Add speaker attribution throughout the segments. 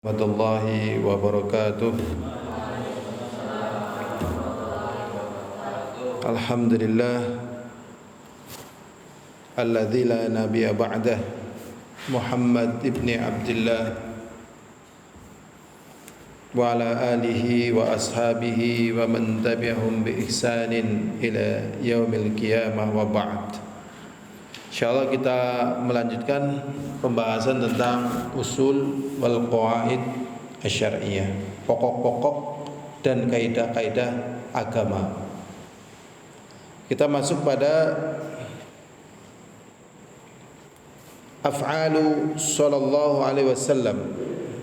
Speaker 1: Warahmatullahi wabarakatuh. Alhamdulillah alladzi la nabiyya ba'dah, Muhammad ibn Abdullah wa ala alihi wa ashabihi wa man tabi'ahum bi ihsanin ila yaumil qiyamah wa ba'd. Insyaallah kita melanjutkan pembahasan tentang usul wal qawaid asy-syar'iyyah, pokok-pokok dan kaidah-kaidah agama. Kita masuk pada af'alu sallallahu alaihi wasallam,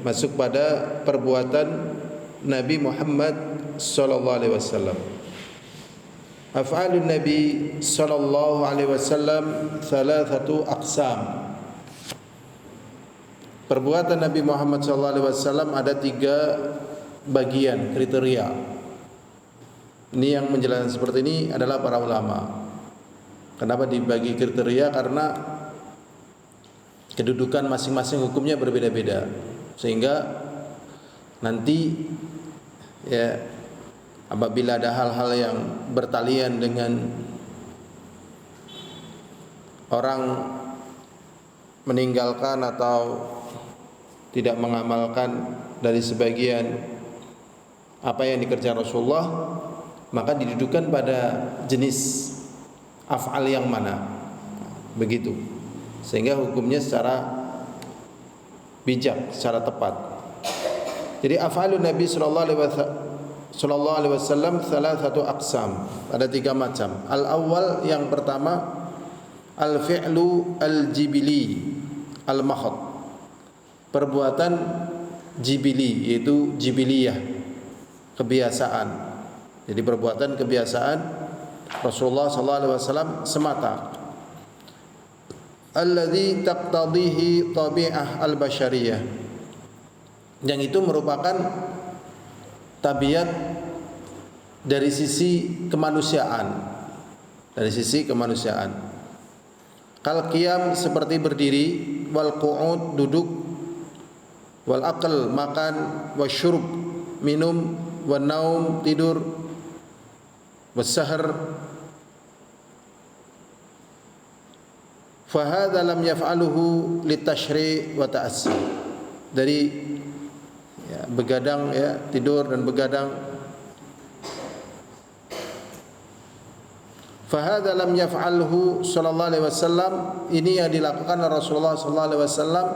Speaker 1: masuk pada perbuatan Nabi Muhammad sallallahu alaihi wasallam. Af'alun Nabi sallallahu alaihi wasallam thalathatu aqsam. Perbuatan Nabi Muhammad sallallahu alaihi wasallam ada 3 bagian kriteria. Ini yang menjelaskan seperti ini adalah para ulama. Kenapa dibagi kriteria? Karena kedudukan masing-masing hukumnya berbeda-beda. Sehingga nanti apabila ada hal-hal yang bertalian dengan orang meninggalkan atau tidak mengamalkan dari sebagian apa yang dikerjakan Rasulullah, maka didudukan pada jenis af'al yang mana, begitu, sehingga hukumnya secara bijak, secara tepat. Jadi af'alun Nabi sallallahu alaihi wasallam thalathatu aqsam, ada 3 macam. Al-awwal, yang pertama, al-fi'lu al-jibili al-makhad, perbuatan jibili, yaitu jibiliyah, kebiasaan. Jadi perbuatan kebiasaan Rasulullah sallallahu alaihi wasallam semata. Alladzi taqtadihi tabi'ah al-basyariyah, yang itu merupakan tabiat dari sisi kemanusiaan, Kal qiyam, seperti berdiri, wal qu'ud, duduk, wal aql, makan, wasyurb, minum, wan naum, tidur, wassahar. Fa hadza lam yaf'aluhu litashri' wa ta'assi. Dari begadang, tidur dan begadang. Fa hadza lam yaf'alhu sallallahu alaihi wasallam, ini yang dilakukan oleh Rasulullah sallallahu alaihi wasallam.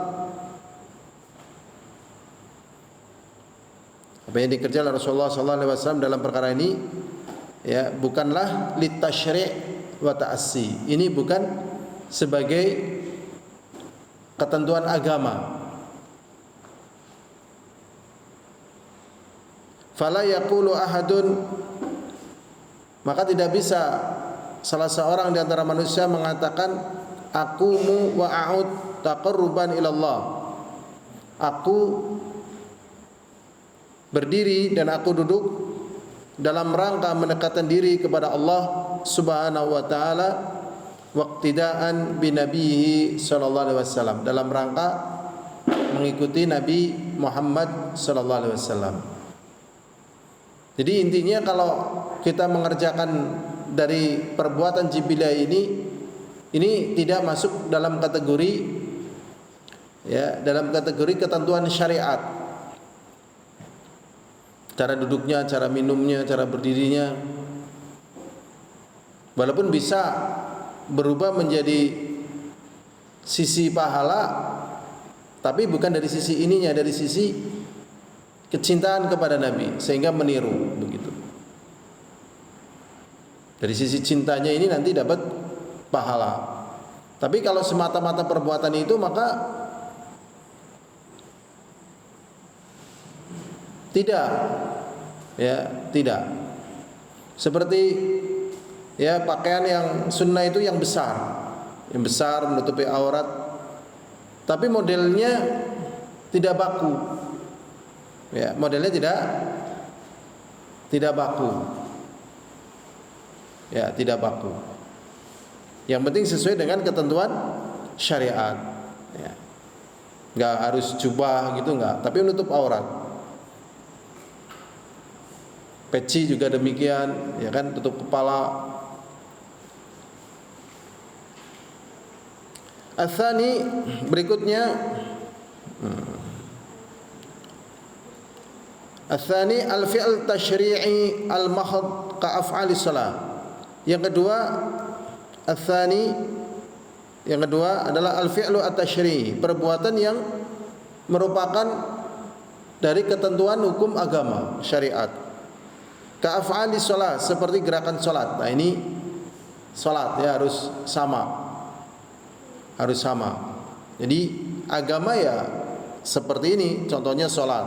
Speaker 1: Apa yang dikerjakan oleh Rasulullah sallallahu alaihi wasallam dalam perkara ini bukanlah litashri' wa ta'assi. Ini bukan sebagai ketentuan agama. Fala yaqulu ahadun, maka tidak bisa salah seorang di antara manusia mengatakan aqumu wa a'ud taqarruban ila Allah, aku berdiri dan aku duduk dalam rangka mendekatkan diri kepada Allah Subhanahu wa taala, waqtidaan bi nabiyhi sallallahu alaihi wasallam, dalam rangka mengikuti Nabi Muhammad sallallahu alaihi wasallam. Jadi intinya, kalau kita mengerjakan dari perbuatan jibilah ini tidak masuk dalam kategori ketentuan syariat. Cara duduknya, cara minumnya, cara berdirinya, walaupun bisa berubah menjadi sisi pahala, tapi bukan dari sisi ininya, dari sisi kecintaan kepada Nabi, sehingga meniru, begitu. Dari sisi cintanya ini nanti dapat pahala. Tapi kalau semata-mata perbuatan itu, maka tidak. Seperti pakaian yang sunnah itu yang besar menutupi aurat, tapi modelnya tidak baku. Modelnya tidak baku. Tidak baku. Yang penting sesuai dengan ketentuan syariat. Enggak harus jubah gitu enggak, tapi menutup aurat. Peci juga demikian, ya kan, tutup kepala. Ats-tsani berikutnya, ats-tsani al-fi'l tasyri'i al-mahd ka af'ali shalah. Yang kedua, ats-tsani yang kedua adalah al-fi'lu at-tasyri'i, perbuatan yang merupakan dari ketentuan hukum agama, syariat. Ka af'ali shalah, seperti gerakan salat. Nah, ini salat ya harus sama. Harus sama. Jadi agama ya seperti ini, contohnya salat.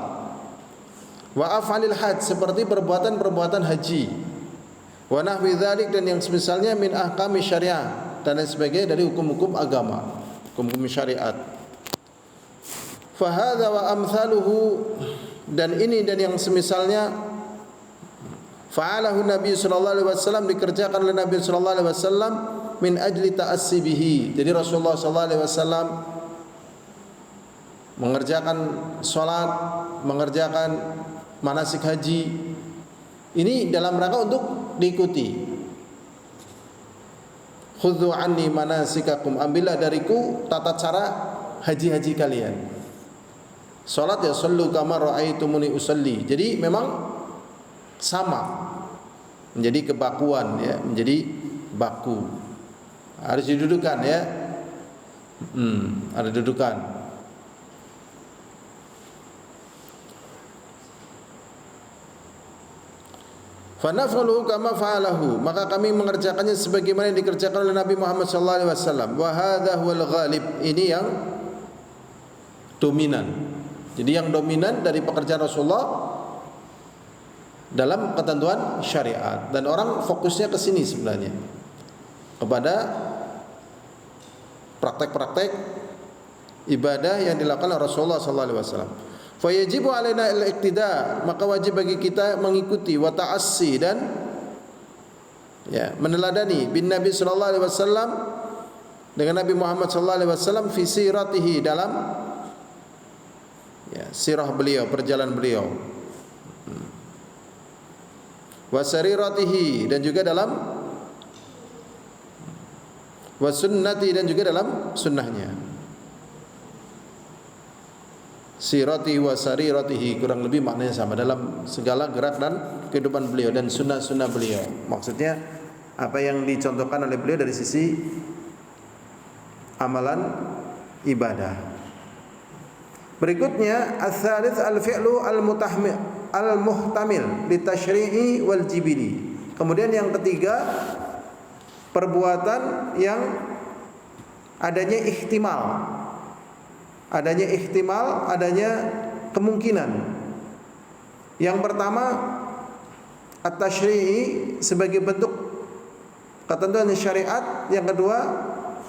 Speaker 1: Wa af'alil hajj, seperti perbuatan-perbuatan haji. Wa nahwi dzalik, dan yang semisalnya min ahkami syariah, dan lain sebagainya dari hukum-hukum agama, hukum-hukum syariat. Fa hadza wa amsaluhu, dan ini dan yang semisalnya, fa'alahu Nabi sallallahu alaihi wasallam, dikerjakan oleh Nabi sallallahu alaihi wasallam min ajli ta'assi bihi. Jadi Rasulullah sallallahu alaihi wasallam mengerjakan salat, mengerjakan manasik haji ini dalam rangka untuk diikuti. Khudhu anni manasikakum, ambillah dariku tata cara haji-haji kalian. Salat ya sallu kama raaitumuni usalli. Jadi memang sama, menjadi kebakuan ya, menjadi baku. Harus didudukan ya. Ada dudukan. Fanaf'aluhu kama fa'alahu, maka kami mengerjakannya sebagaimana yang dikerjakan oleh Nabi Muhammad sallallahu alaihi wasallam. Wa hadza huwal ghalib, ini yang dominan. Jadi yang dominan dari pekerjaan Rasulullah dalam ketentuan syariat, dan orang fokusnya ke sini sebenarnya, kepada praktek-praktek ibadah yang dilakukan oleh Rasulullah sallallahu alaihi wasallam. Fa yajibu alaina al-iqtida, maka wajib bagi kita mengikuti, wa ta'assi, dan ya meneladani bin Nabi sallallahu alaihi wasallam, dengan Nabi Muhammad sallallahu alaihi wasallam, fi siratihi, dalam ya sirah beliau, perjalanan beliau, wa sariratihi, dan juga dalam wa sunnati, dan juga dalam sunnahnya. Sirati wa sariratihi, kurang lebih maknanya sama, dalam segala gerak dan kehidupan beliau dan sunnah-sunnah beliau. Maksudnya apa yang dicontohkan oleh beliau dari sisi amalan ibadah. Berikutnya ats-tsalits al-fi'lu al-muhtamil litasyri'i wal jibili. Kemudian yang ketiga, perbuatan yang adanya ihtimal, adanya kemungkinan. Yang pertama at-tasyri'i, sebagai bentuk ketentuan syariat. Yang kedua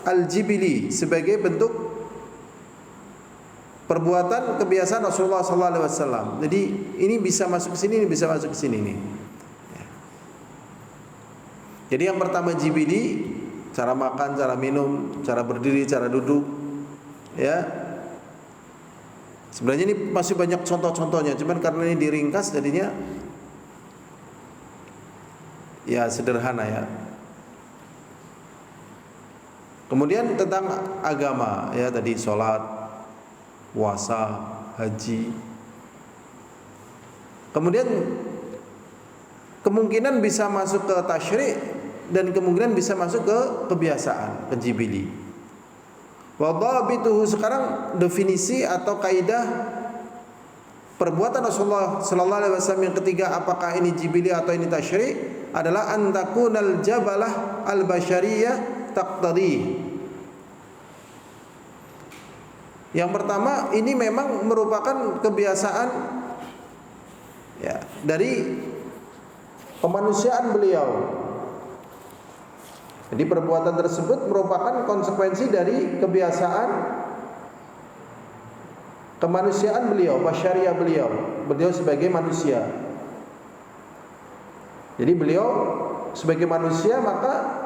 Speaker 1: al-jibili, sebagai bentuk perbuatan kebiasaan Rasulullah sallallahu alaihi wasallam. Jadi ini bisa masuk ke sini, ini bisa masuk ke sini nih. Jadi yang pertama jibili, cara makan, cara minum, cara berdiri, cara duduk, ya. Sebenarnya ini masih banyak contoh-contohnya, cuman karena ini diringkas jadinya ya sederhana ya. Kemudian tentang agama ya, tadi sholat, puasa, haji. Kemudian kemungkinan bisa masuk ke tasyri' dan kemungkinan bisa masuk ke kebiasaan, ke jibili. Wa dhabituhu, sekarang definisi atau kaidah perbuatan Rasulullah sallallahu alaihi wasallam yang ketiga, apakah ini jibili atau ini tasyri', adalah antakunal jabalah al-basyariyah taqtadi. Yang pertama, ini memang merupakan kebiasaan ya dari kemanusiaan beliau. Jadi perbuatan tersebut merupakan konsekuensi dari kebiasaan kemanusiaan beliau, basyariah beliau, beliau sebagai manusia. Jadi beliau sebagai manusia maka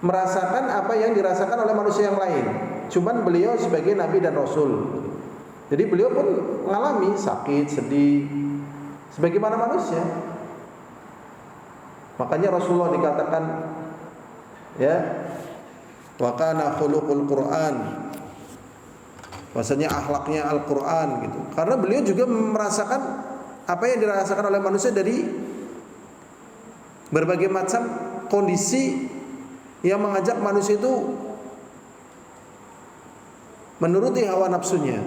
Speaker 1: merasakan apa yang dirasakan oleh manusia yang lain. cuman beliau sebagai nabi dan rasul. Jadi beliau pun mengalami sakit, sedih sebagaimana manusia. Makanya Rasulullah dikatakan ya, wa kana khuluqul Qur'an, bahwasanya akhlaknya Al-Qur'an gitu. Karena beliau juga merasakan apa yang dirasakan oleh manusia dari berbagai macam kondisi yang mengajak manusia itu menuruti hawa nafsunya.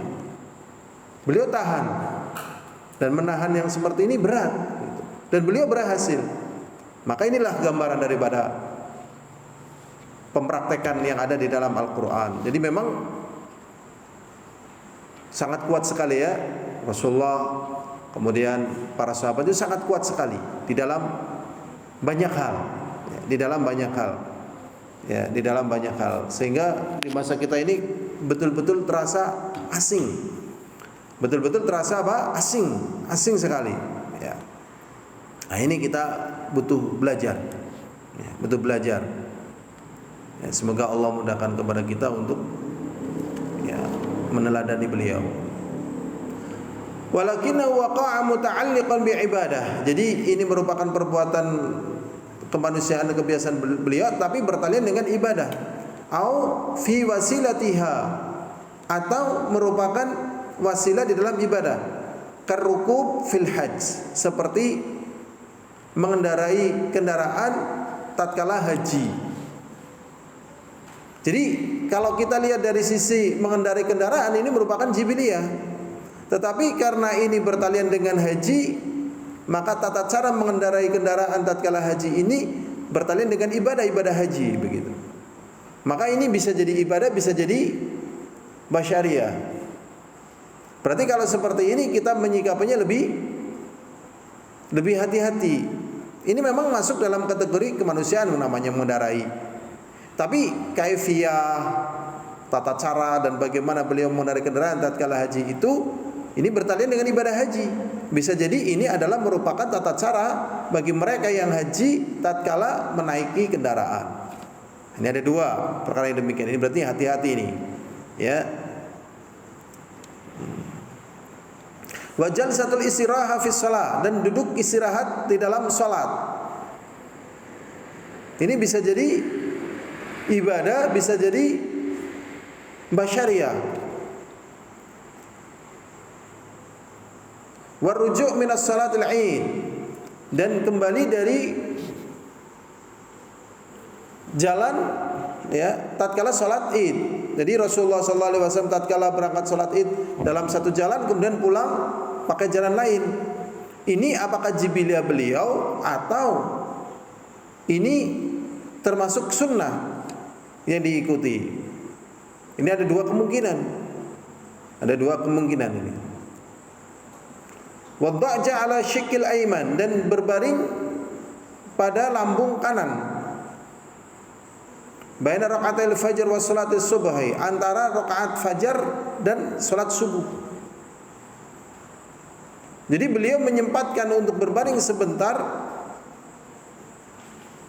Speaker 1: Beliau tahan, dan menahan yang seperti ini berat gitu. Dan beliau berhasil. Maka inilah gambaran daripada pempraktekan yang ada di dalam Al-Quran. Jadi memang sangat kuat sekali ya Rasulullah, kemudian para sahabat itu sangat kuat sekali di dalam banyak hal ya, di dalam banyak hal ya, di dalam banyak hal, sehingga di masa kita ini betul-betul terasa asing, betul-betul terasa apa? Asing sekali ya. Nah ini kita butuh belajar ya, butuh belajar ya, semoga Allah mudahkan kepada kita untuk ya meneladani beliau. Walakinahu waqa'a muta'alliqan bi'ibadah. Jadi ini merupakan perbuatan kemanusiaan dan kebiasaan beliau, tapi bertalian dengan ibadah. Au fi wasilatiha, atau merupakan wasilah di dalam ibadah. Karukub fil hajj, seperti mengendarai kendaraan tatkala haji. Jadi kalau kita lihat dari sisi mengendarai kendaraan, ini merupakan jibiliyah. Tetapi karena ini bertalian dengan haji, maka tata cara mengendarai kendaraan tatkala haji ini bertalian dengan ibadah haji, begitu. Maka ini bisa jadi ibadah, bisa jadi basyariah. Berarti kalau seperti ini kita menyikapinya lebih hati-hati. Ini memang masuk dalam kategori kemanusiaan namanya mengendarai. Tapi kaifiyah, tata cara dan bagaimana beliau mengendarai kendaraan tatkala haji itu, ini bertalian dengan ibadah haji. Bisa jadi ini adalah merupakan tata cara bagi mereka yang haji tatkala menaiki kendaraan. Ini ada dua perkara yang demikian. Ini berarti hati-hati ini. Ya. Wa jalsatul istiraha fi shalah, dan duduk istirahat di dalam salat. Ini bisa jadi ibadah, bisa jadi basyariah. Warujuk minas salatil Id, dan kembali dari jalan ya tatkala salat Id. Jadi Rasulullah sallallahu alaihi wasallam tatkala berangkat salat Id dalam satu jalan, kemudian pulang pakai jalan lain. Ini apakah jibiliyah beliau atau ini termasuk sunnah yang diikuti? Ini ada dua kemungkinan. Ada dua kemungkinan ini. Wadda'a ala syikil aiman, dan berbaring pada lambung kanan. Baina rakaatil fajr wa salatis subhi, antara rakaat fajar dan salat subuh. Jadi beliau menyempatkan untuk berbaring sebentar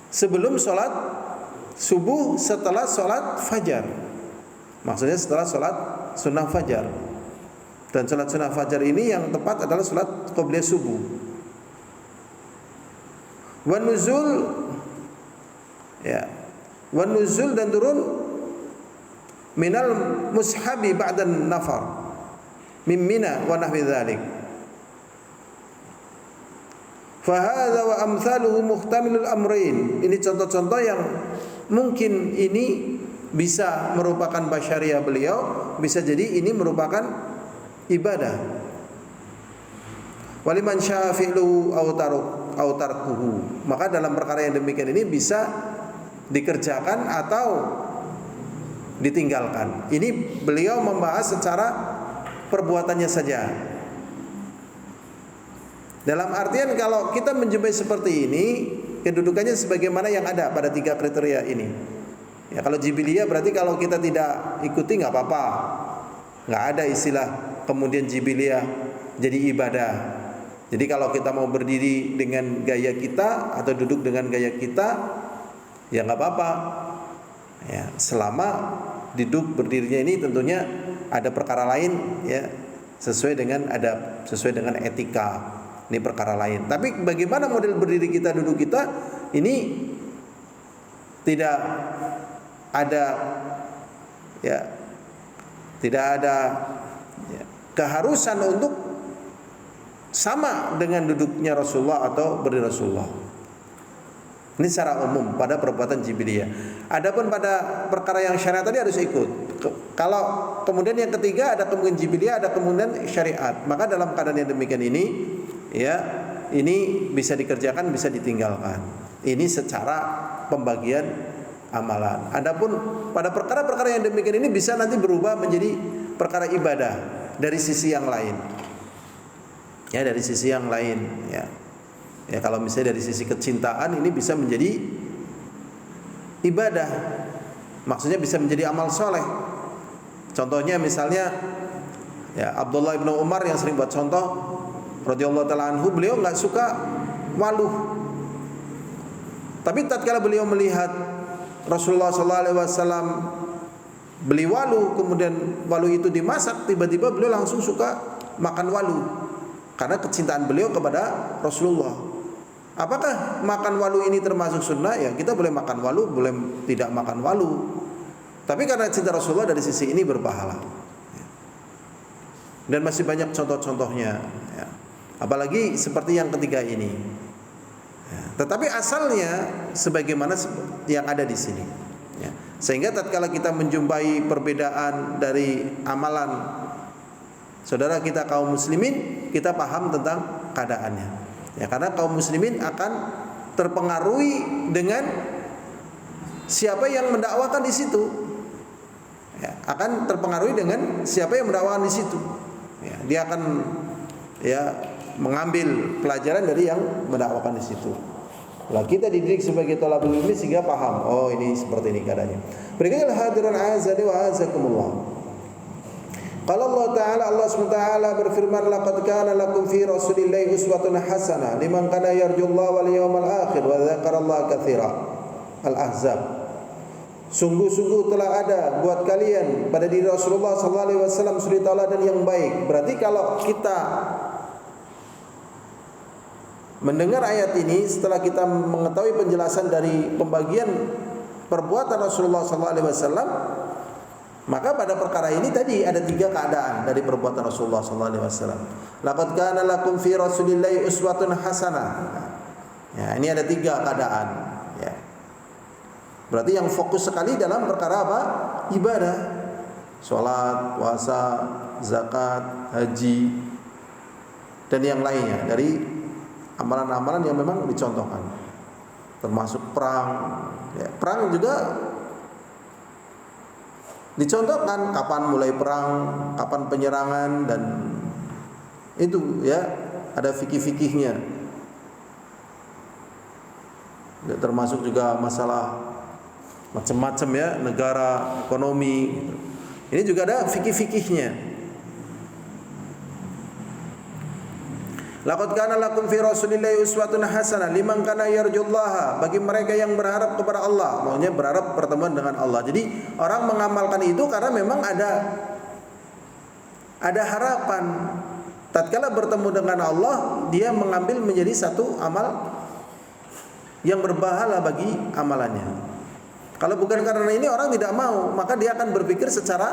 Speaker 1: sebelum salat subuh, setelah salat fajar. Maksudnya setelah salat sunnah fajar. Dan salat sunnah fajar ini yang tepat adalah salat qabliyah subuh. Wan nuzul ya, wan nuzul, dan turun minal mushabi ba'dan nafar min Mina wa nahwi dzalik. Fa hadza wa amsaluhu muhtamilul amrayn. Ini contoh-contoh yang mungkin ini bisa merupakan basyariah beliau, bisa jadi ini merupakan ibadah. Waliman syafi'lu aw tarkuhu. Maka dalam perkara yang demikian ini bisa dikerjakan atau ditinggalkan. Ini beliau membahas secara perbuatannya saja. Dalam artian kalau kita menjumpai seperti ini, kedudukannya sebagaimana yang ada pada tiga kriteria ini. Ya, kalau jibiliyah berarti kalau kita tidak ikuti nggak apa-apa. Nggak ada istilah kemudian jibiliyah jadi ibadah. Jadi kalau kita mau berdiri dengan gaya kita atau duduk dengan gaya kita, ya nggak apa-apa. Ya, selama duduk berdirinya ini tentunya ada perkara lain ya, sesuai dengan adab, sesuai dengan etika. Ini perkara lain. Tapi bagaimana model berdiri kita, duduk kita ini tidak ada ya, tidak ada ya, keharusan untuk sama dengan duduknya Rasulullah atau berdiri Rasulullah. Ini secara umum pada perbuatan jibiliyah. Adapun pada perkara yang syariat tadi harus ikut. Kalau kemudian yang ketiga ada kemudian jibiliyah, ada kemudian syariat. Maka dalam keadaan yang demikian ini, ya, ini bisa dikerjakan, bisa ditinggalkan. Ini secara pembagian amalan. Adapun pada perkara-perkara yang demikian ini bisa nanti berubah menjadi perkara ibadah dari sisi yang lain. Ya, dari sisi yang lain, ya. Ya, kalau misalnya dari sisi kecintaan ini bisa menjadi ibadah. Maksudnya bisa menjadi amal soleh. Contohnya misalnya ya, Abdullah bin Umar yang sering buat contoh radhiyallahu taala anhu, beliau enggak suka waluh. Tapi tatkala beliau melihat Rasulullah sallallahu alaihi wasallam beli waluh, kemudian waluh itu dimasak, tiba-tiba beliau langsung suka makan waluh karena kecintaan beliau kepada Rasulullah. Apakah makan walu ini termasuk sunnah? Ya, kita boleh makan walu, boleh tidak makan walu. Tapi karena cinta Rasulullah dari sisi ini berpahala. Dan masih banyak contoh-contohnya. Ya. Apalagi seperti yang ketiga ini. Ya. Tetapi asalnya sebagaimana yang ada di sini. Ya. Sehingga tatkala kita menjumpai perbedaan dari amalan saudara kita kaum muslimin, kita paham tentang keadaannya. Ya, karena kaum muslimin akan terpengaruhi dengan siapa yang mendakwakan di situ. Ya, akan terpengaruhi dengan siapa yang mendakwakan di situ. Ya, dia akan ya mengambil pelajaran dari yang mendakwakan di situ. Lah kita dididik sebagai thalabul ilmi sehingga paham. Oh, ini seperti ini keadaannya. Berikutnya hadirin azani wa azakumullah. Kalau Allah Ta'ala, Allah SWT berfirman, laqad kana lakum fi rasulillahi uswatun hasanah liman kana yarjullaha wal yawmal akhir wa dzakarallaha katsira. Al-Ahzab. Sungguh-sungguh telah ada buat kalian pada diri Rasulullah sallallahu alaihi wasallam suri tauladan yang baik. Berarti kalau kita mendengar ayat ini setelah kita mengetahui penjelasan dari pembagian perbuatan Rasulullah sallallahu alaihi wasallam, maka pada perkara ini tadi ada tiga keadaan dari perbuatan Rasulullah sallallahu alaihi wasallam. Laqad kana lakum fi rasulillahi uswatun hasanah. Ya, ini ada tiga keadaan, ya. Berarti yang fokus sekali dalam perkara apa? Ibadah. Salat, puasa, zakat, haji dan yang lainnya dari amalan-amalan yang memang dicontohkan. Termasuk perang, ya. Perang juga dicontohkan kapan mulai perang, kapan penyerangan, dan itu ya ada fikih-fikihnya. Termasuk juga masalah macam-macam ya, negara, ekonomi. Ini juga ada fikih-fikihnya. Laqad kana lakum fi rasulillahi uswatun hasanah liman kana yarjullaha, bagi mereka yang berharap kepada Allah, maunya berharap pertemuan dengan Allah. Jadi orang mengamalkan itu karena memang ada harapan. Tatkala bertemu dengan Allah, dia mengambil menjadi satu amal yang berpahala bagi amalannya. Kalau bukan karena ini orang tidak mau, maka dia akan berpikir secara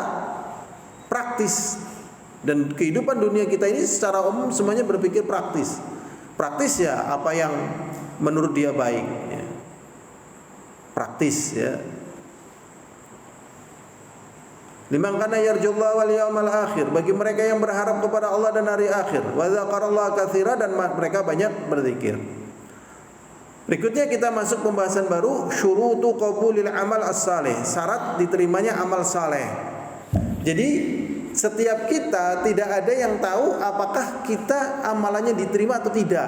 Speaker 1: praktis. Dan kehidupan dunia kita ini secara umum semuanya berpikir praktis. Praktis ya apa yang menurut dia baik, ya. Praktis ya. Liman kana yarjullaha wal yawmal akhir, bagi mereka yang berharap kepada Allah dan hari akhir. Wa dzakarallaha katsira, dan mereka banyak berzikir. Berikutnya kita masuk pembahasan baru, syurutu qabulil amal as-salih, syarat diterimanya amal saleh. Jadi setiap kita tidak ada yang tahu apakah kita amalannya diterima atau tidak.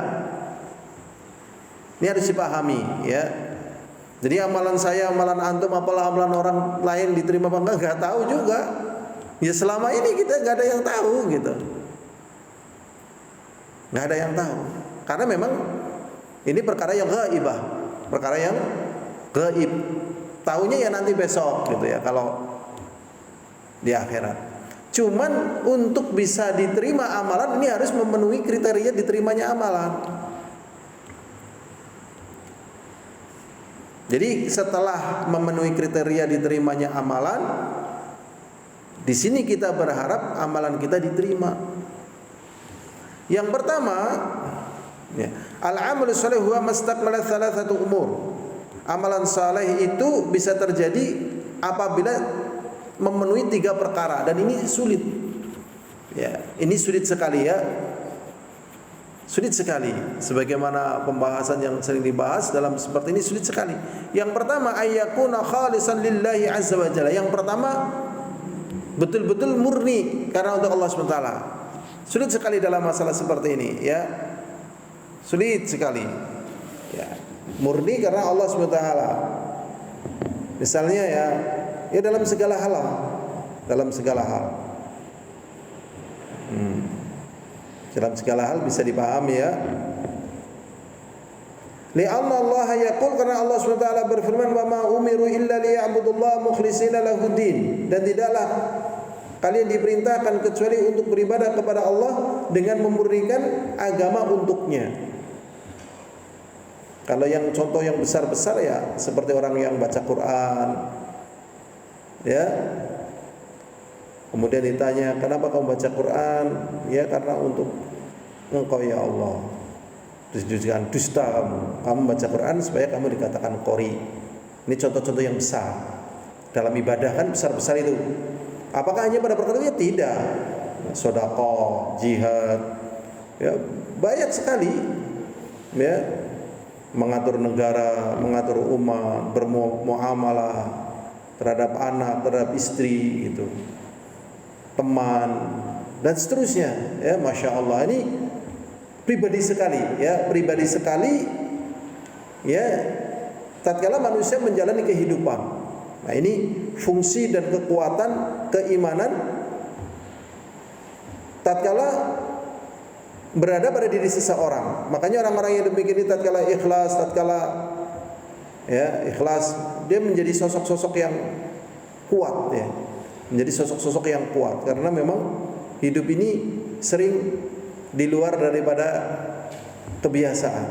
Speaker 1: Ini harus dipahami, ya. Jadi amalan saya, amalan antum, apalah amalan orang lain diterima apa enggak tahu juga. Ya selama ini kita enggak ada yang tahu gitu. Enggak ada yang tahu. Karena memang ini perkara yang ghaibah, perkara yang gaib. Tahunya ya nanti besok gitu ya. Kalau di akhirat. Cuman untuk bisa diterima amalan ini harus memenuhi kriteria diterimanya amalan. Jadi setelah memenuhi kriteria diterimanya amalan, di sini kita berharap amalan kita diterima. Yang pertama, ya, al-amalus salih huwa mastakmala thalathatu umur. Amalan saleh itu bisa terjadi apabila memenuhi 3 perkara, dan ini sulit. Ya, ini sulit sekali ya. Sulit sekali. Sebagaimana pembahasan yang sering dibahas dalam seperti ini sulit sekali. Yang pertama ayyakuna khalisan lillahi azza wa jalla. Yang pertama betul-betul murni karena untuk Allah SWT. Sulit sekali dalam masalah seperti ini ya. Sulit sekali. Ya, murni karena Allah SWT. Misalnya ya dalam segala hal. Dalam segala hal. Dalam segala hal bisa dipahami ya. Li'anna Allah yaqul, karena Allah SWT berfirman, wa ma umiru illa liya'budullaha mukhlishina lahuddin, dan tidaklah kalian diperintahkan kecuali untuk beribadah kepada Allah dengan memurnikan agama untuknya. Kalau yang contoh yang besar-besar ya seperti orang yang baca Quran ya, kemudian ditanya, kenapa kamu baca Quran? Ya karena untuk Engkau ya Allah. Terus ditujukan, dusta kamu baca Quran supaya kamu dikatakan qori. Ini contoh-contoh yang besar. Dalam ibadah kan besar-besar itu. Apakah hanya pada perkara itu? Tidak. Sedekah, jihad, ya banyak sekali. Ya, mengatur negara, mengatur umat, bermuamalah terhadap anak, terhadap istri, gitu, teman, dan seterusnya. Ya, masya Allah, ini pribadi sekali, ya, pribadi sekali, ya, tatkala manusia menjalani kehidupan. Nah, ini fungsi dan kekuatan keimanan tatkala berada pada diri seseorang. Makanya orang-orang yang demikian ini tatkala ikhlas, ya, ikhlas, dia menjadi sosok-sosok yang kuat, ya, menjadi sosok-sosok yang kuat, karena memang hidup ini sering di luar daripada kebiasaan,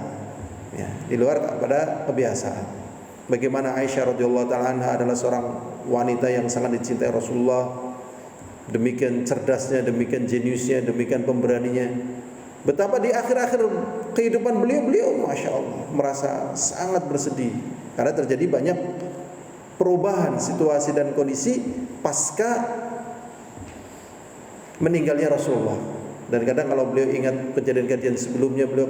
Speaker 1: ya, di luar daripada kebiasaan. Bagaimana Aisyah radhiyallahu taala anha adalah seorang wanita yang sangat dicintai Rasulullah, demikian cerdasnya, demikian jeniusnya, demikian pemberaninya. Betapa di akhir-akhir kehidupan beliau masya Allah merasa sangat bersedih karena terjadi banyak perubahan situasi dan kondisi pasca meninggalnya Rasulullah. Dan kadang kalau beliau ingat kejadian-kejadian sebelumnya, beliau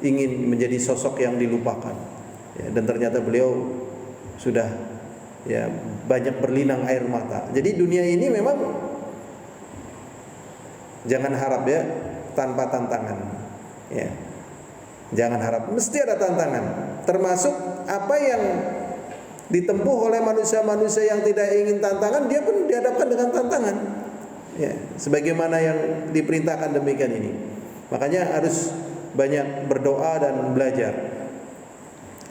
Speaker 1: ingin menjadi sosok yang dilupakan, ya, dan ternyata beliau sudah, ya, banyak berlinang air mata. Jadi dunia ini memang jangan harap ya tanpa tantangan, ya, jangan harap, mesti ada tantangan. Termasuk apa yang ditempuh oleh manusia-manusia yang tidak ingin tantangan, dia pun dihadapkan dengan tantangan. Ya, sebagaimana yang diperintahkan demikian ini. Makanya harus banyak berdoa dan belajar.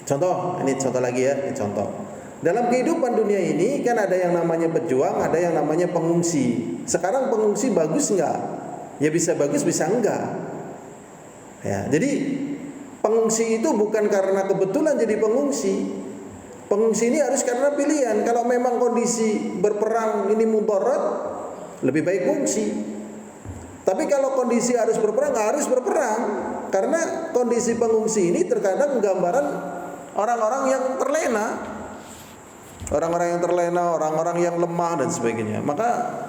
Speaker 1: Contoh, ini contoh lagi ya, ini contoh. Dalam kehidupan dunia ini kan ada yang namanya pejuang, ada yang namanya pengungsi. Sekarang pengungsi bagus enggak? Ya bisa bagus, bisa enggak. Ya, jadi pengungsi itu bukan karena kebetulan jadi pengungsi. Pengungsi ini harus karena pilihan. Kalau memang kondisi berperang ini mudarat, lebih baik fungsi. Tapi kalau kondisi harus berperang, harus berperang. Karena kondisi pengungsi ini terkadang gambaran orang-orang yang terlena. Orang-orang yang terlena, orang-orang yang lemah dan sebagainya. Maka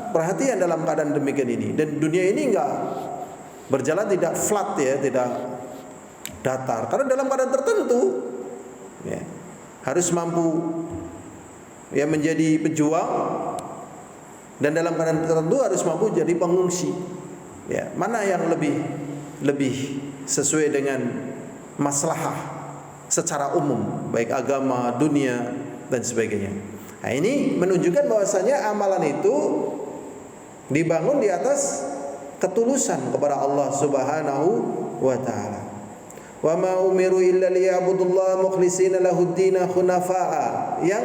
Speaker 1: perhatian dalam keadaan demikian ini. Dan dunia ini enggak berjalan tidak flat, ya, tidak datar. Karena dalam keadaan tertentu, ya, harus mampu, ya, menjadi pejuang. Dan dalam keadaan tertentu harus mampu jadi pengungsi. Ya, mana yang lebih sesuai dengan maslahah secara umum, baik agama, dunia dan sebagainya. Nah, ini menunjukkan bahwasanya amalan itu dibangun di atas ketulusan kepada Allah Subhanahu wa taala. Wa ma umiru illa liya'budullaha mukhlishina lahuddin hunafa'a, yang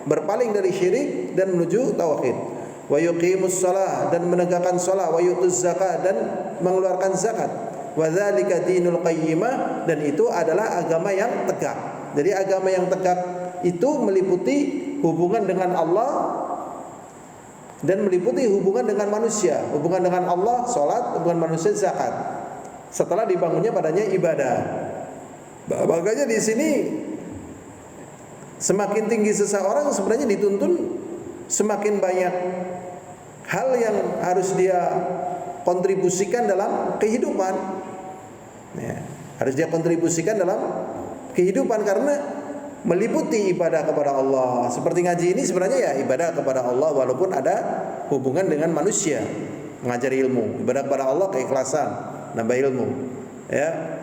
Speaker 1: berpaling dari syirik dan menuju tauhid. wa yuqimus shalah, dan menegakkan salat, wa yutuz zakat, dan mengeluarkan zakat. Wa dzalika dinul qayyimah, dan itu adalah agama yang tegak. Jadi agama yang tegak itu meliputi hubungan dengan Allah dan meliputi hubungan dengan manusia. Hubungan dengan Allah salat, hubungan manusia zakat. Setelah dibangunnya padanya ibadah. Makanya di sini semakin tinggi seseorang sebenarnya dituntun semakin banyak hal yang harus dia kontribusikan dalam kehidupan. Ya, harus dia kontribusikan dalam kehidupan karena meliputi ibadah kepada Allah. Seperti ngaji ini sebenarnya ya ibadah kepada Allah walaupun ada hubungan dengan manusia. Mengajari ilmu, ibadah kepada Allah, keikhlasan, nambah ilmu. Ya.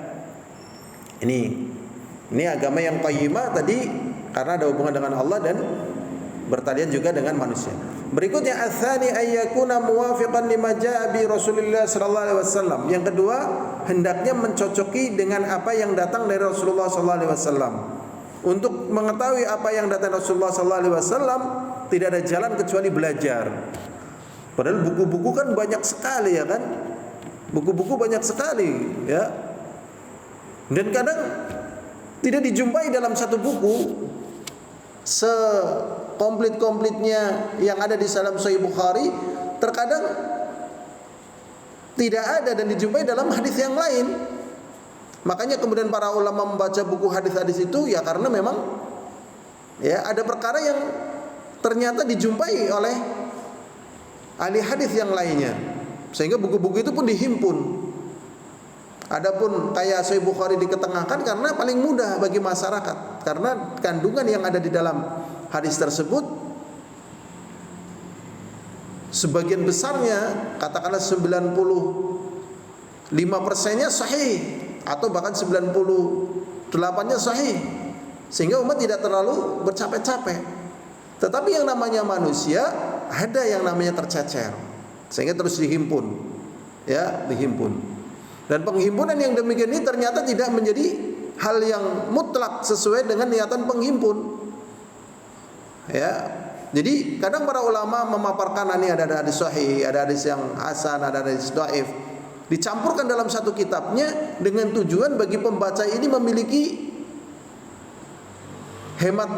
Speaker 1: Ini agama yang qayyimah tadi karena ada hubungan dengan Allah dan bertalian juga dengan manusia. Berikutnya ats-tsani ayyakuna muwafiqan lima jaa bi Rasulillah sallallahu alaihi wasallam. Yang kedua, hendaknya mencocoki dengan apa yang datang dari Rasulullah sallallahu alaihi wasallam. Untuk mengetahui apa yang datang Rasulullah sallallahu alaihi wasallam, tidak ada jalan kecuali belajar. Padahal buku-buku kan banyak sekali ya kan? Buku-buku banyak sekali ya. Dan kadang tidak dijumpai dalam satu buku sekomplit-komplitnya yang ada di dalam Sahih Bukhari, terkadang tidak ada dan dijumpai dalam hadis yang lain. Makanya kemudian para ulama membaca buku hadis-hadis itu ya karena memang ya ada perkara yang ternyata dijumpai oleh ahli hadis yang lainnya, sehingga buku-buku itu pun dihimpun. Adapun kayak Sahih Bukhari diketengahkan karena paling mudah bagi masyarakat, karena kandungan yang ada di dalam hadis tersebut sebagian besarnya katakanlah 95%-nya sahih atau bahkan 98-nya sahih, sehingga umat tidak terlalu bercapek-capek. Tetapi yang namanya manusia ada yang namanya tercecer, sehingga terus dihimpun, ya dihimpun. Dan penghimpunan yang demikian ini ternyata tidak menjadi hal yang mutlak sesuai dengan niatan penghimpun. Ya, jadi kadang para ulama memaparkan ini ada hadis sahih, ada hadis yang hasan, ada hadis dhaif, dicampurkan dalam satu kitabnya dengan tujuan bagi pembaca ini memiliki hemat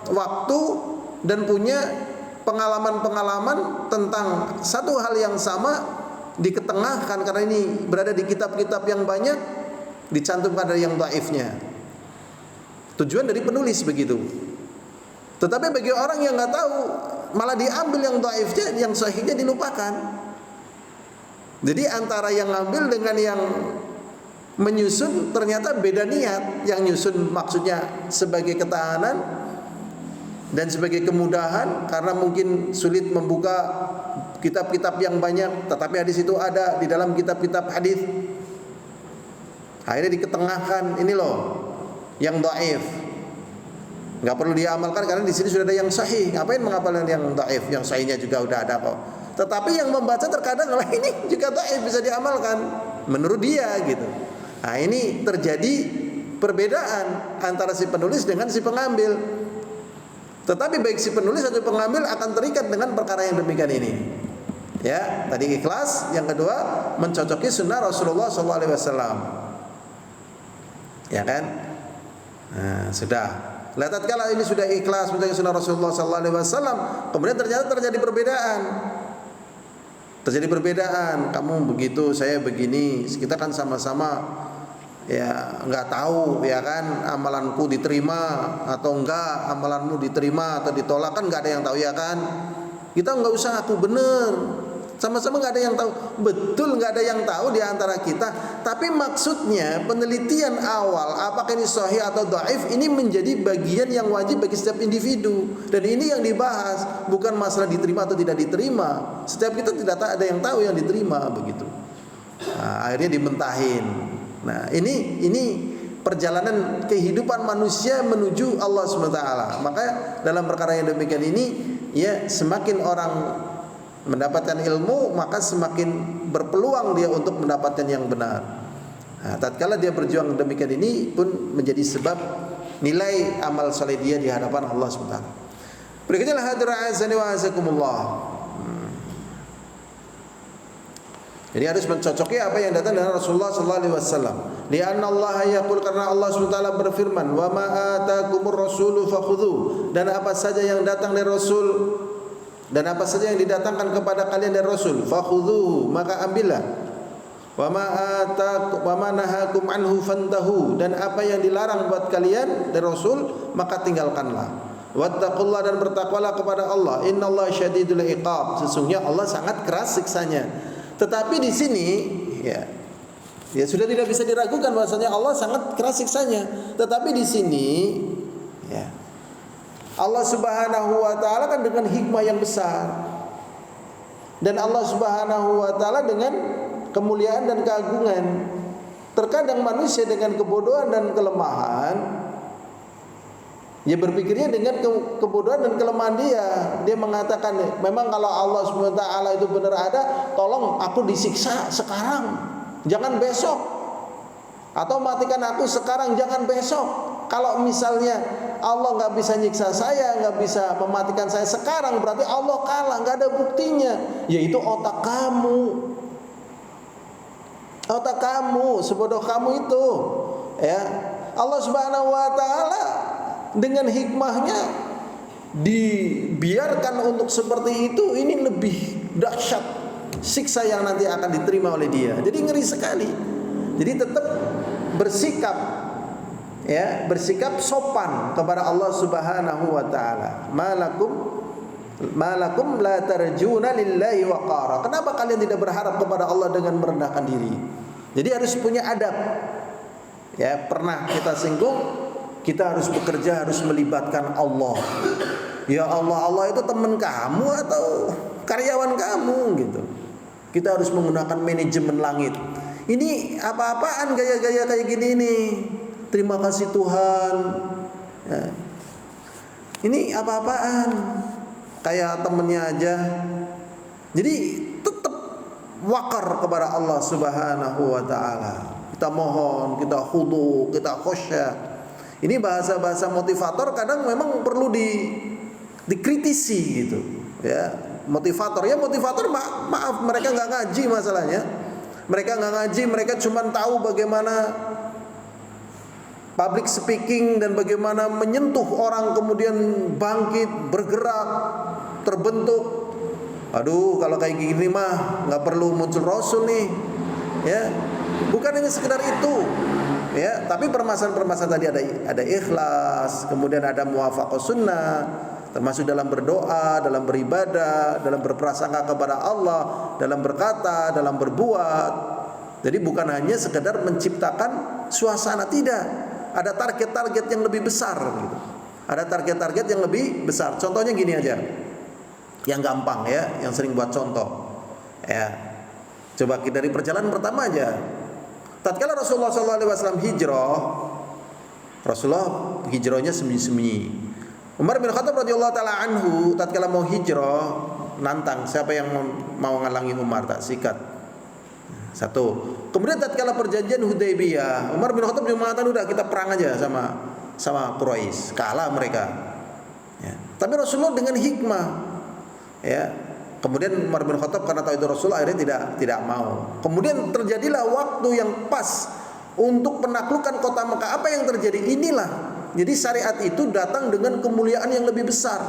Speaker 1: waktu dan punya pengalaman-pengalaman tentang satu hal yang sama diketengahkan, karena ini berada di kitab-kitab yang banyak, dicantumkan dari yang dhaifnya. Tujuan dari penulis begitu. Tetapi bagi orang yang nggak tahu, malah diambil yang dhaifnya, yang sahihnya dilupakan. Jadi antara yang ngambil dengan yang menyusun ternyata beda niat. Yang nyusun maksudnya sebagai ketahanan dan sebagai kemudahan karena mungkin sulit membuka kitab-kitab yang banyak, tetapi hadis itu ada di dalam kitab-kitab hadis. Akhirnya diketengahkan, ini loh yang dhaif, nggak perlu diamalkan karena di sini sudah ada yang sahih. Ngapain menghafalkan yang dhaif? Yang sahihnya juga udah ada kok. Tetapi yang membaca terkadang ini juga dhaif, bisa diamalkan menurut dia gitu. Nah ini terjadi perbedaan antara si penulis dengan si pengambil. Tetapi baik si penulis atau pengambil akan terikat dengan perkara yang demikian ini. Ya, tadi ikhlas, yang kedua mencocoki sunnah Rasulullah SAW. Ya kan? Nah, sudah. Lihat tatkala ini sudah ikhlas mencocoki sunnah Rasulullah SAW, kemudian ternyata terjadi perbedaan. Terjadi perbedaan. Kamu begitu, saya begini. Kita kan sama-sama ya nggak tahu ya kan amalanku diterima atau enggak, amalanmu diterima atau ditolak kan nggak ada yang tahu ya kan. Kita nggak usah aku bener, sama-sama nggak ada yang tahu, betul nggak ada yang tahu di antara kita. Tapi maksudnya penelitian awal apakah ini sahih atau dhaif ini menjadi bagian yang wajib bagi setiap individu, dan ini yang dibahas bukan masalah diterima atau tidak diterima. Setiap kita tidak ada yang tahu yang diterima begitu. Nah, akhirnya dimentahin. Nah ini perjalanan kehidupan manusia menuju Allah SWT. Maka dalam perkara yang demikian ini ya semakin orang mendapatkan ilmu maka semakin berpeluang dia untuk mendapatkan yang benar. Nah, tatkala dia berjuang demikian ini pun menjadi sebab nilai amal saleh dia di hadapan Allah SWT. Berikutnya hadirin azani wa azakumullah. Jadi harus mencocoki apa yang datang dari Rasulullah sallallahu alaihi wasallam. Li'anna Allah yaqul, karena Allah SWT berfirman, "Wa ma atakumur rasulu fakhudhu." Dan apa saja yang datang dari Rasul, dan apa saja yang didatangkan kepada kalian dari Rasul, fakhudhuhu, maka ambillah. Wa ma nahakum anhu fantahu, dan apa yang dilarang buat kalian dari Rasul, maka tinggalkanlah. Wattaqullah, dan bertakwalah kepada Allah. Innallaha syadidul iqab, sesungguhnya Allah sangat keras siksanya. Tetapi di sini ya sudah tidak bisa diragukan bahwasanya Allah sangat keras siksanya. Tetapi di sini ya Allah Subhanahu wa taala kan dengan hikmah yang besar. Dan Allah Subhanahu wa taala dengan kemuliaan dan keagungan. Terkadang manusia dengan kebodohan dan kelemahan, dia berpikirnya dengan kebodohan dan kelemahan dia mengatakan, memang kalau Allah SWT itu benar ada, tolong aku disiksa sekarang, jangan besok. Atau matikan aku sekarang, jangan besok. Kalau misalnya Allah nggak bisa nyiksa saya, nggak bisa mematikan saya sekarang, berarti Allah kalah, nggak ada buktinya. Yaitu otak kamu. Otak kamu, sebodoh kamu itu. Ya, Allah Subhanahu wa taala dengan hikmahnya dibiarkan untuk seperti itu. Ini lebih dahsyat siksa yang nanti akan diterima oleh dia. Jadi ngeri sekali. Jadi tetap bersikap sopan kepada Allah Subhanahu wa taala. Malakum la tarjuna lillahi waqara. Kenapa kalian tidak berharap kepada Allah dengan merendahkan diri? Jadi harus punya adab. Ya, pernah kita singgung, kita harus bekerja, harus melibatkan Allah. Ya Allah, Allah itu teman kamu atau karyawan kamu gitu. Kita harus menggunakan manajemen langit. Ini apa-apaan gaya-gaya kayak gini nih. Terima kasih Tuhan. Ya. Ini apa-apaan? Kayak temennya aja. Jadi tetap wakar kepada Allah Subhanahu wa taala. Kita mohon, kita khudu, kita khosyah. Ini bahasa-bahasa motivator kadang memang perlu dikritisi gitu, ya. Motivator maaf mereka nggak ngaji masalahnya. Mereka nggak ngaji, mereka cuma tahu bagaimana public speaking dan bagaimana menyentuh orang kemudian bangkit, bergerak, terbentuk. Aduh, kalau kayak gini mah nggak perlu muncul Rasul nih, ya. Bukan hanya sekedar itu. Ya, tapi permasalahan-permasalahan tadi ada ikhlas, kemudian ada muwafaqah sunnah, termasuk dalam berdoa, dalam beribadah, dalam berprasangka kepada Allah, dalam berkata, dalam berbuat. Jadi bukan hanya sekedar menciptakan suasana, tidak. Ada target-target yang lebih besar gitu. Ada target-target yang lebih besar. Contohnya gini aja. Yang gampang ya, yang sering buat contoh. Ya. Coba kita dari perjalanan pertama aja. Tatkala Rasulullah SAW hijrah, Rasulullah hijrahnya sembunyi-sembunyi. Umar bin Khattab radhiyallahu taala anhu tatkala mau hijrah, nantang siapa yang mau ngalangi Umar, tak sikat. Satu. Kemudian tatkala perjanjian Hudaybiyah, Umar bin Khattab juga mengatakan udah kita perang aja sama Quraisy, kalah mereka. Ya. Tapi Rasulullah dengan hikmah, ya. Kemudian Umar bin Khattab karena tahu itu Rasulullah akhirnya tidak mau. Kemudian terjadilah waktu yang pas untuk penaklukan kota Mekah. Apa yang terjadi? Inilah. Jadi syariat itu datang dengan kemuliaan yang lebih besar.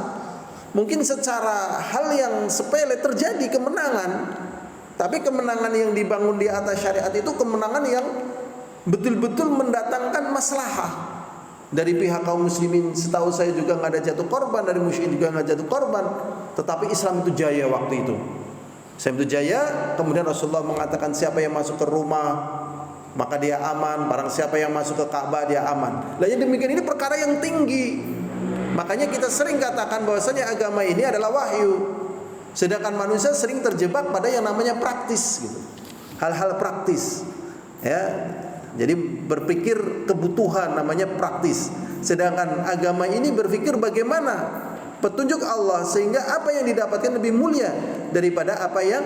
Speaker 1: Mungkin secara hal yang sepele terjadi kemenangan, tapi kemenangan yang dibangun di atas syariat itu kemenangan yang betul-betul mendatangkan maslahah. Dari pihak kaum muslimin setahu saya juga nggak ada jatuh korban, dari musyrikin juga nggak jatuh korban, tetapi Islam itu jaya waktu itu. Islam itu jaya. Kemudian Rasulullah mengatakan siapa yang masuk ke rumah maka dia aman, barang siapa yang masuk ke Ka'bah dia aman. Lah yang demikian ini perkara yang tinggi. Makanya kita sering katakan bahwasanya agama ini adalah wahyu. Sedangkan manusia sering terjebak pada yang namanya praktis gitu. Hal-hal praktis. Ya. Jadi berpikir kebutuhan namanya praktis. Sedangkan agama ini berpikir bagaimana petunjuk Allah sehingga apa yang didapatkan lebih mulia daripada apa yang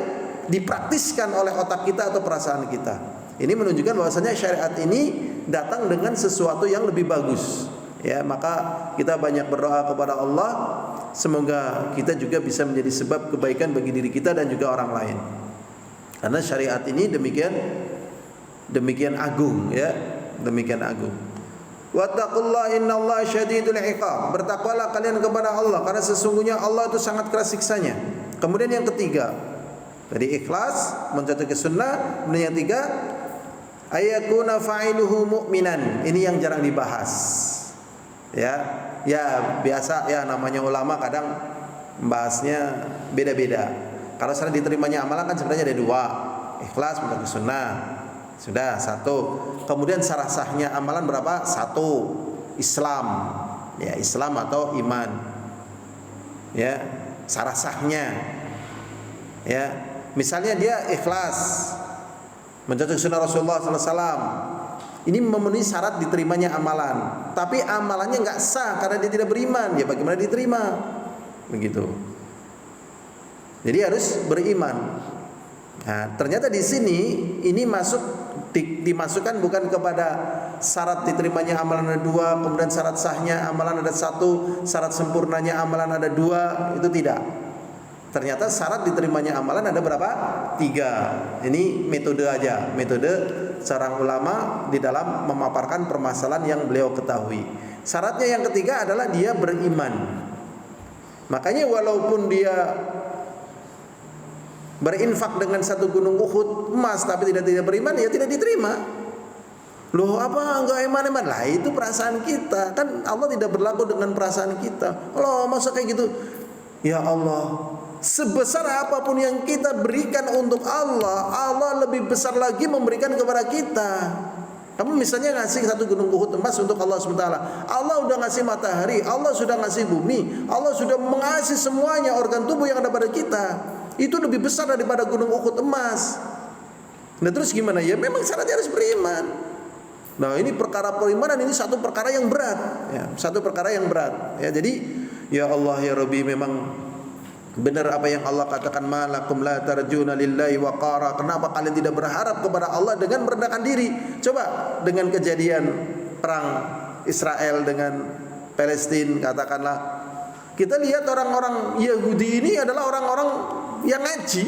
Speaker 1: dipraktiskan oleh otak kita atau perasaan kita. Ini menunjukkan bahwasanya syariat ini datang dengan sesuatu yang lebih bagus. Ya, maka kita banyak berdoa kepada Allah semoga kita juga bisa menjadi sebab kebaikan bagi diri kita dan juga orang lain. Karena syariat ini demikian agung, ya, demikian agung. Wattaqullaha innallaha syadidul iqab. Bertakwalah kalian kepada Allah karena sesungguhnya Allah itu sangat keras siksanya. Kemudian yang ketiga, dari ikhlas mencontohkan sunnah. Kemudian yang tiga, ayakuna fa'iluhu mu'minan. Ini yang jarang dibahas. Ya biasa ya, namanya ulama kadang membahasnya beda-beda. Kalau syarat diterimanya amalan kan sebenarnya ada dua, ikhlas mencontohkan sunnah. Sudah satu. Kemudian syarat sahnya amalan berapa? Satu, Islam. Ya, Islam atau iman. Ya, syarat sahnya. Ya, misalnya dia ikhlas, mencontohkan sunnah Rasulullah SAW. Ini memenuhi syarat diterimanya amalan. Tapi amalannya nggak sah karena dia tidak beriman. Ya, bagaimana diterima? Begitu. Jadi harus beriman. Nah, ternyata di sini ini dimasukkan bukan kepada syarat diterimanya amalan ada dua, kemudian syarat sahnya amalan ada satu, syarat sempurnanya amalan ada dua, itu tidak. Ternyata syarat diterimanya amalan ada berapa? 3. Ini metode aja, metode seorang ulama di dalam memaparkan permasalahan yang beliau ketahui. Syaratnya yang ketiga adalah dia beriman. Makanya walaupun dia berinfak dengan satu gunung Uhud emas tapi tidak beriman, ya tidak diterima. Loh, apa enggak iman? Lah itu perasaan kita. Kan Allah tidak berlaku dengan perasaan kita. Loh, masa kayak gitu? Ya Allah, sebesar apapun yang kita berikan untuk Allah, Allah lebih besar lagi memberikan kepada kita. Kamu misalnya ngasih satu gunung Uhud emas untuk Allah SWT. Allah udah ngasih matahari, Allah sudah ngasih bumi, Allah sudah mengasih semuanya organ tubuh yang ada pada kita. Itu lebih besar daripada gunung Uhud emas. Nah terus gimana? Ya memang syaratnya harus beriman. Nah ini perkara perimanan, ini satu perkara yang berat, ya, satu perkara yang berat. Ya, jadi ya Allah ya Rabbi, memang benar apa yang Allah katakan, malakum la tarjuna lillahi waqara. Kenapa kalian tidak berharap kepada Allah dengan merendahkan diri? Coba dengan kejadian perang Israel dengan Palestina, katakanlah kita lihat orang-orang Yahudi ini adalah orang-orang yang ngaji.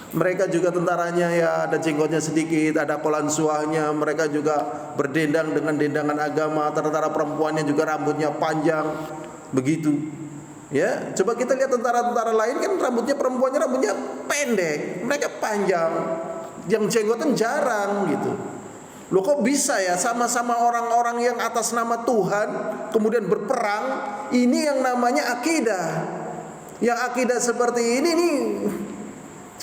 Speaker 1: Mereka juga tentaranya ya ada jenggotnya sedikit, ada kolansuahnya. Mereka juga berdendang dengan dendangan agama. Tentara perempuannya juga rambutnya panjang. Begitu. Ya, coba kita lihat tentara-tentara lain kan perempuannya rambutnya pendek, mereka panjang. Yang jenggotan jarang gitu. Loh kok bisa ya sama-sama orang-orang yang atas nama Tuhan kemudian berperang? Ini yang namanya akidah. Yang akidah seperti ini nih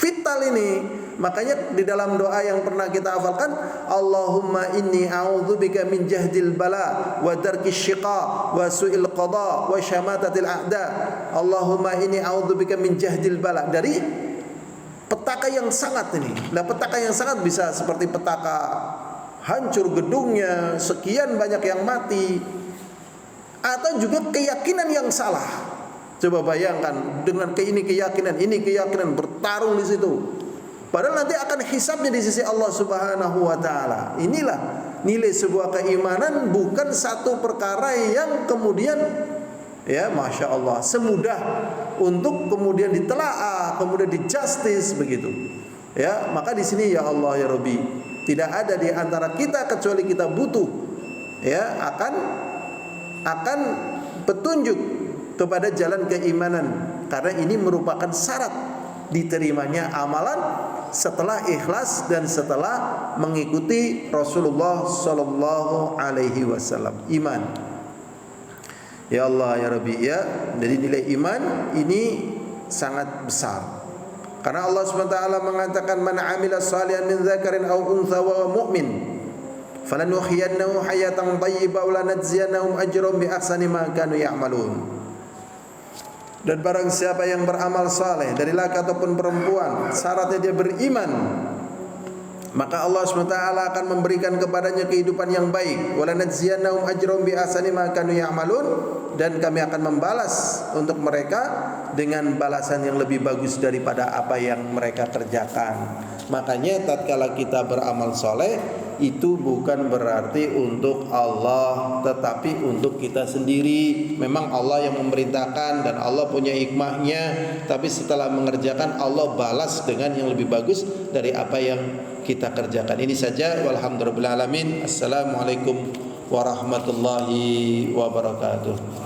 Speaker 1: vital ini. Makanya di dalam doa yang pernah kita hafalkan, Allahumma inni a'udzubika min jahdil bala wa darkis syiqa wa su'il qada wa syamatatil a'da. Allahumma inni a'udzubika min jahdil bala. Dari petaka yang sangat ini. Nah, petaka yang sangat bisa seperti petaka hancur gedungnya, sekian banyak yang mati, atau juga keyakinan yang salah. Coba bayangkan dengan ini keyakinan bertarung di situ. Padahal nanti akan hisabnya di sisi Allah Subhanahu wa taala. Inilah nilai sebuah keimanan, bukan satu perkara yang kemudian ya Masya Allah semudah untuk kemudian ditelaah, kemudian dijustice begitu. Ya, maka di sini ya Allah ya Rabbi, tidak ada di antara kita kecuali kita butuh ya akan petunjuk kepada jalan keimanan, karena ini merupakan syarat diterimanya amalan setelah ikhlas dan setelah mengikuti Rasulullah sallallahu alaihi wasallam. Iman. Ya Allah ya Rabbi ya. Jadi nilai iman ini sangat besar. Karena Allah SWT mengatakan man 'amila shalihan min dzakarin aw untha wa mu'min falanuhyiyannahu hayatan thayyibah wa lanajziyannahum ajrahum bi ahsani ma kanu ya'malun. Dan barang siapa yang beramal saleh dari laki ataupun perempuan, syaratnya dia beriman, maka Allah SWT akan memberikan kepadanya kehidupan yang baik. Wa lanajziyannahum ajrahum bi ahsani ma kanu ya'malun. Dan kami akan membalas untuk mereka dengan balasan yang lebih bagus daripada apa yang mereka kerjakan. Makanya tatkala kita beramal soleh, itu bukan berarti untuk Allah, tetapi untuk kita sendiri. Memang Allah yang memerintahkan dan Allah punya hikmahnya, tapi setelah mengerjakan Allah balas dengan yang lebih bagus dari apa yang kita kerjakan. Ini saja, walhamdulillahirabbil alamin. Assalamualaikum warahmatullahi wabarakatuh.